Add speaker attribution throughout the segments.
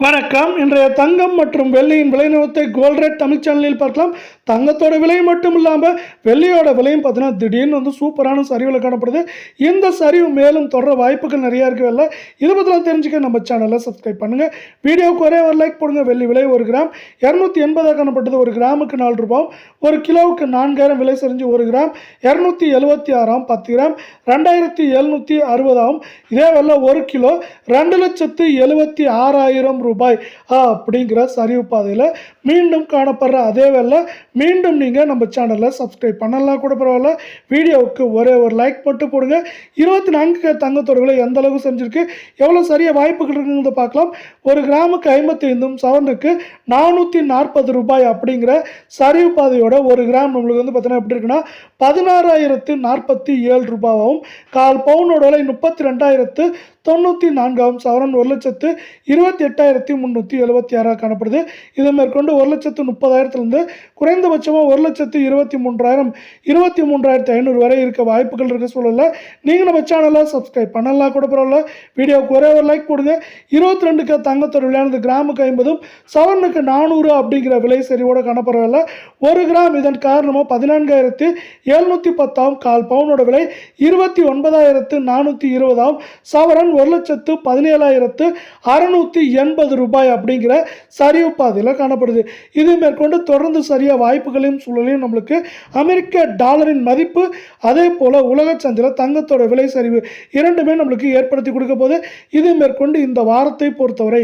Speaker 1: வணக்கம். இன்றைய தங்கம் மற்றும் வெள்ளியின் விலை நிலவரத்தை கோல்ட் ரேட் தமிழ் சேனலில் பார்க்கலாம். தங்கத்தோட விலை மட்டும் இல்லாமல் வெள்ளியோட விலையும் பார்த்தீங்கன்னா திடீர்னு சூப்பரான சரிவில் காணப்படுது. இந்த சரிவு மேலும் தொடர வாய்ப்புகள் நிறையா இருக்கவில்லை. இதை பற்றிலாம் தெரிஞ்சுக்க நம்ம சேனலை சப்ஸ்கிரைப் பண்ணுங்கள். வீடியோவுக்கு ஒரே ஒரு லைக் போடுங்க. வெள்ளி விலை 1 கிராம் 280 காணப்பட்டது. 1 கிராமுக்கு 4 ரூபாயும் 1 கிலோவுக்கு 4000 விலை சரிஞ்சு 1 கிராம் 276 10 கிராம் 2760 இதே வெள்ள 1 கிலோ 2,76,000 ரூபாய் அப்படிங்கிற சரிவு பாதையில் மீண்டும் காணப்படுற அதே வேலை மீண்டும் நீங்கள் நம்ம சேனலை சப்ஸ்கிரைப் பண்ணலாம் கூட பரவாயில்ல. வீடியோவுக்கு ஒரே ஒரு லைக் மட்டும் போடுங்க. 24 தங்கத்தோட விலை எந்த அளவுக்கு செஞ்சுருக்கு, எவ்வளோ சரியாக வாய்ப்புகள் இருக்குங்கிறத பார்க்கலாம். 1 கிராமுக்கு 55 சவரனுக்கு 440 ரூபாய் அப்படிங்கிற சரிவு பாதையோட 1 கிராம் நம்மளுக்கு பார்த்தீங்கன்னா எப்படி இருக்குன்னா 16,047 ரூபாயும், 1/4 பவுனோட விலை 32,094 சவரன் 1,28,376 காணப்படுது. இதை மேற்கொண்டு 1,30,000 குறைந்தபட்சமாக 1,23,000 23,500 வரை இருக்க வாய்ப்புகள் இருக்க சூழல்ல நீங்கள் நம்ம சேனலை சப்ஸ்கிரைப் பண்ணலாம் கூட பரவாயில்ல. வீடியோவுக்கு ஒரே ஒரு லைக் போடுங்க. 22 தங்கத்தோட விலையானது கிராமுக்கு 50 சவரனுக்கு 400 அப்படிங்கிற விலை சரிவோட காணப்படவில்லை. 1 கிராம் இதன் காரணமாக 14,710 1/4 பவுனோட விலை 29,420 சவரன் 1,17,680 ரூபாய் அப்படிங்கிற சரிவு பாதையில் காணப்படுது. இது மேற்கொண்டு தொடர்ந்து சரியாக வாய்ப்புகளையும் சூழலையும் நம்மளுக்கு அமெரிக்க டாலரின் மதிப்பு அதே போல் உலக சந்தையில் தங்கத்தோட விலை சரிவு இரண்டுமே நம்மளுக்கு ஏற்படுத்தி கொடுக்க போது. இது மேற்கொண்டு இந்த வாரத்தை பொறுத்தவரை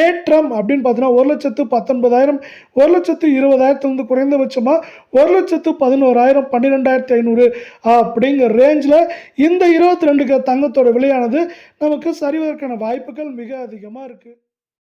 Speaker 1: ஏற்றம் அப்படின்னு பார்த்தீங்கன்னா 1,19,000 1,20,000 குறைந்தபட்சமாக 1,11,000 12,500 அப்படிங்கிற ரேஞ்சில் இந்த 22 தங்கத்தோட விலையானது நமக்கு சரிவதற்கான வாய்ப்புகள் மிக அதிகமாக இருக்குது.